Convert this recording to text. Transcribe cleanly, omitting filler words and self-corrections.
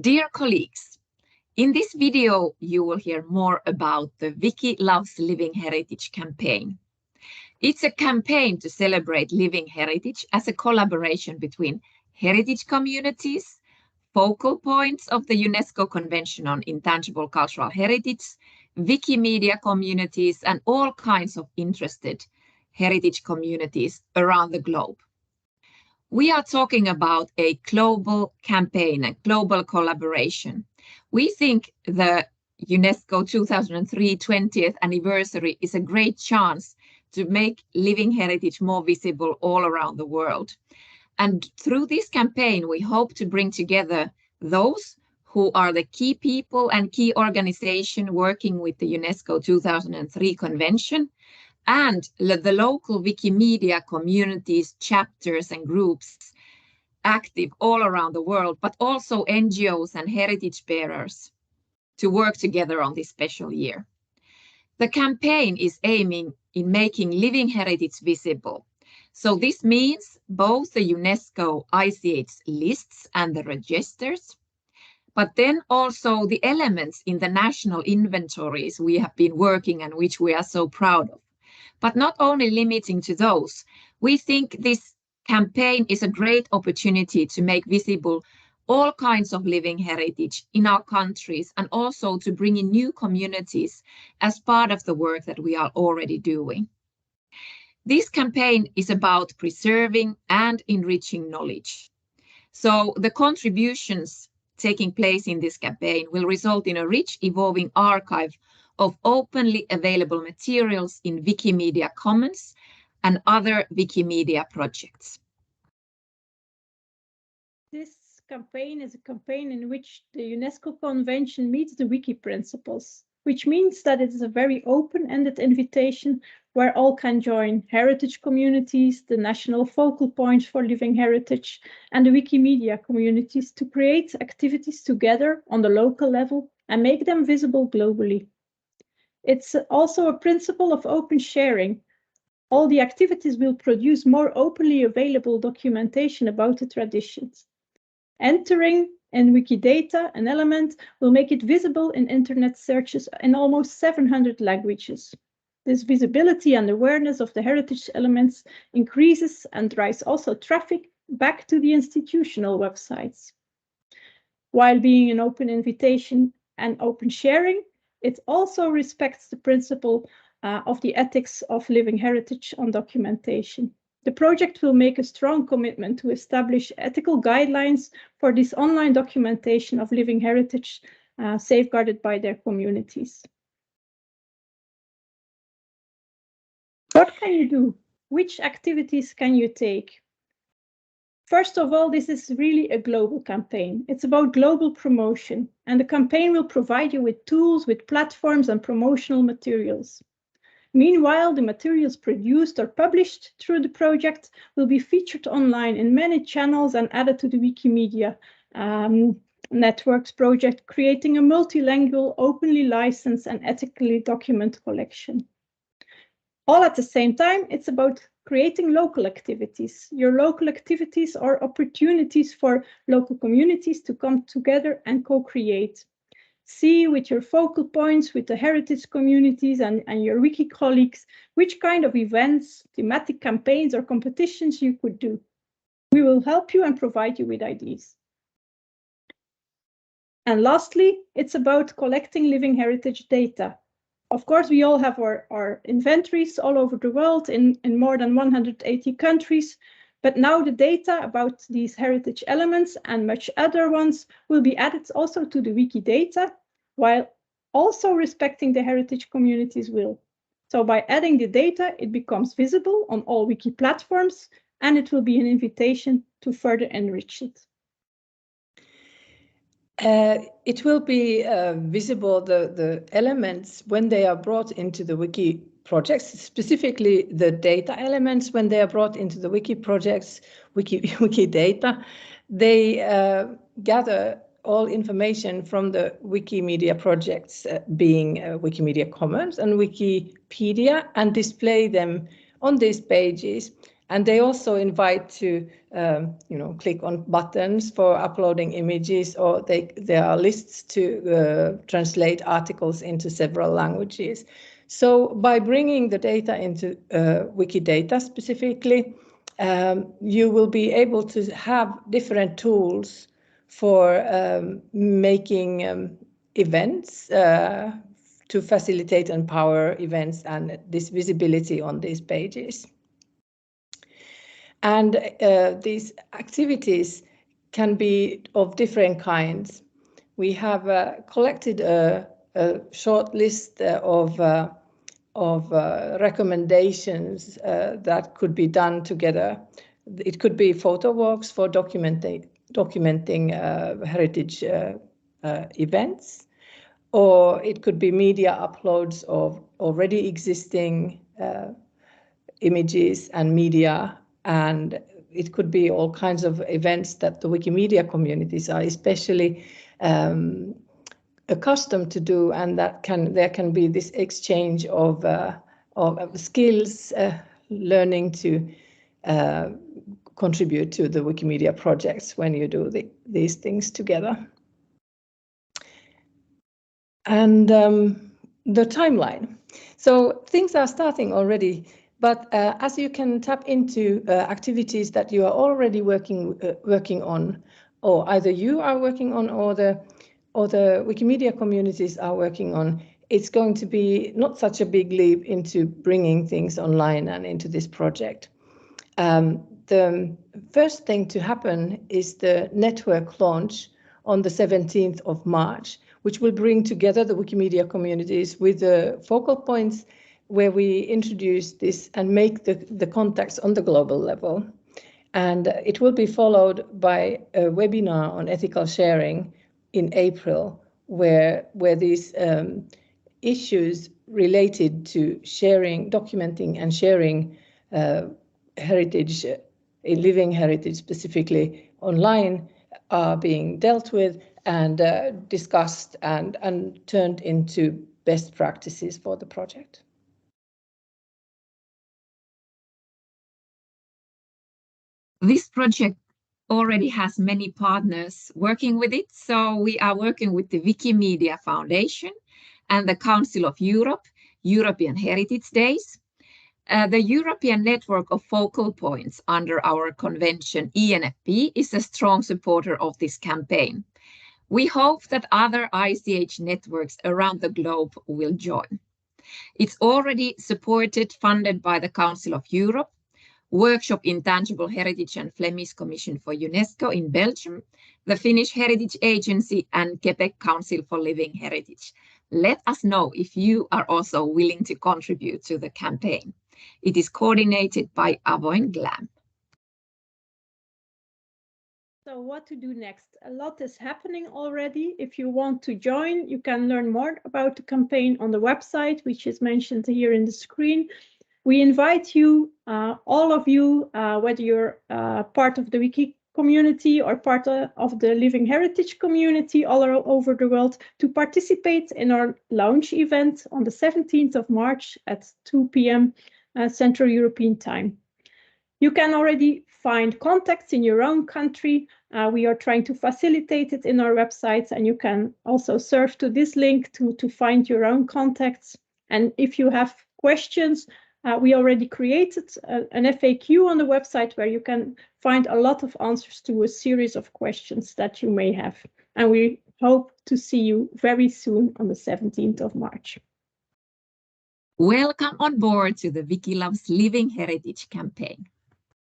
Dear colleagues, in this video you will hear more about the Wiki Loves Living Heritage campaign. It's a campaign to celebrate living heritage as a collaboration between heritage communities, focal points of the UNESCO Convention on Intangible Cultural Heritage, Wikimedia communities, and all kinds of interested heritage communities around the globe. We are talking about a global campaign, a global collaboration. We think the UNESCO 2003 20th anniversary is a great chance to make living heritage more visible all around the world. And through this campaign, we hope to bring together those who are the key people and key organizations working with the UNESCO 2003 convention, and the local Wikimedia communities, chapters and groups active all around the world, but also NGOs and heritage bearers to work together on this special year. The campaign is aiming in making living heritage visible. So this means both the UNESCO ICH lists and the registers, but then also the elements in the national inventories we have been working and which we are so proud of. But not only limiting to those, we think this campaign is a great opportunity to make visible all kinds of living heritage in our countries and also to bring in new communities as part of the work that we are already doing. This campaign is about preserving and enriching knowledge. So the contributions taking place in this campaign will result in a rich, evolving archive of openly available materials in Wikimedia Commons and other Wikimedia projects. This campaign is a campaign in which the UNESCO Convention meets the Wiki principles, which means that it is a very open-ended invitation where all can join: heritage communities, the national focal points for living heritage, and the Wikimedia communities to create activities together on the local level and make them visible globally. It's also a principle of open sharing. All the activities will produce more openly available documentation about the traditions. Entering in Wikidata an element will make it visible in internet searches in almost 700 languages. This visibility and awareness of the heritage elements increases and drives also traffic back to the institutional websites. While being an open invitation and open sharing, it also respects the principle of the ethics of living heritage on documentation. The project will make a strong commitment to establish ethical guidelines for this online documentation of living heritage safeguarded by their communities. What can you do? Which activities can you take? First of all, this is really a global campaign. It's about global promotion, and the campaign will provide you with tools, with platforms and promotional materials. Meanwhile, the materials produced or published through the project will be featured online in many channels and added to the Wikimedia Networks project, creating a multilingual, openly licensed and ethically documented collection. All at the same time, it's about creating local activities. Your local activities are opportunities for local communities to come together and co-create. See with your focal points, with the heritage communities and your wiki colleagues, which kind of events, thematic campaigns or competitions you could do. We will help you and provide you with ideas. And lastly, it's about collecting living heritage data. Of course, we all have our inventories all over the world in more than 180 countries, but now the data about these heritage elements and much other ones will be added also to the Wikidata, while also respecting the heritage communities' will. So by adding the data, it becomes visible on all wiki platforms, and it will be an invitation to further enrich it. It will be visible, the elements, when they are brought into the wiki projects, specifically the data elements, when they are brought into the wiki projects, Wikidata, they gather all information from the Wikimedia projects, being Wikimedia Commons and Wikipedia, and display them on these pages. And they also invite to click on buttons for uploading images, or there are lists to translate articles into several languages. So by bringing the data into Wikidata specifically, you will be able to have different tools for making events, to facilitate and power events and this visibility on these pages. And these activities can be of different kinds. We have collected a short list of recommendations that could be done together. It could be photo walks for documenting heritage events, or it could be media uploads of already existing images and media, and it could be all kinds of events that the Wikimedia communities are especially accustomed to do, and there can be this exchange of skills, learning to contribute to the Wikimedia projects when you do these things together. And the timeline. So things are starting already, but as you can tap into activities that you are already working on, or either you are working on, or the Wikimedia communities are working on, it's going to be not such a big leap into bringing things online and into this project. The first thing to happen is the network launch on the 17th of March, which will bring together the Wikimedia communities with the focal points where we introduce this and make the contacts on the global level. And it will be followed by a webinar on ethical sharing in April, where these issues related to sharing, documenting and sharing heritage, living heritage specifically online, are being dealt with and discussed and turned into best practices for the project. This project already has many partners working with it. So we are working with the Wikimedia Foundation and the Council of Europe, European Heritage Days. The European Network of Focal Points under our convention, ENFP, is a strong supporter of this campaign. We hope that other ICH networks around the globe will join. It's already supported, funded by the Council of Europe, Workshop Intangible Heritage and Flemish Commission for UNESCO in Belgium, the Finnish Heritage Agency, and Quebec Council for Living Heritage. Let us know if you are also willing to contribute to the campaign. It is coordinated by Avoin GLAM. So what to do next? A lot is happening already. If you want to join, you can learn more about the campaign on the website, which is mentioned here in the screen. We invite you, all of you, whether you're part of the Wiki community or part of the Living Heritage community all over the world, to participate in our launch event on the 17th of March at 2 p.m. Central European Time. You can already find contacts in your own country. We are trying to facilitate it in our websites, and you can also surf to this link to find your own contacts. And if you have questions, we already created an FAQ on the website where you can find a lot of answers to a series of questions that you may have. And we hope to see you very soon on the 17th of March. Welcome on board to the Wiki Loves Living Heritage campaign.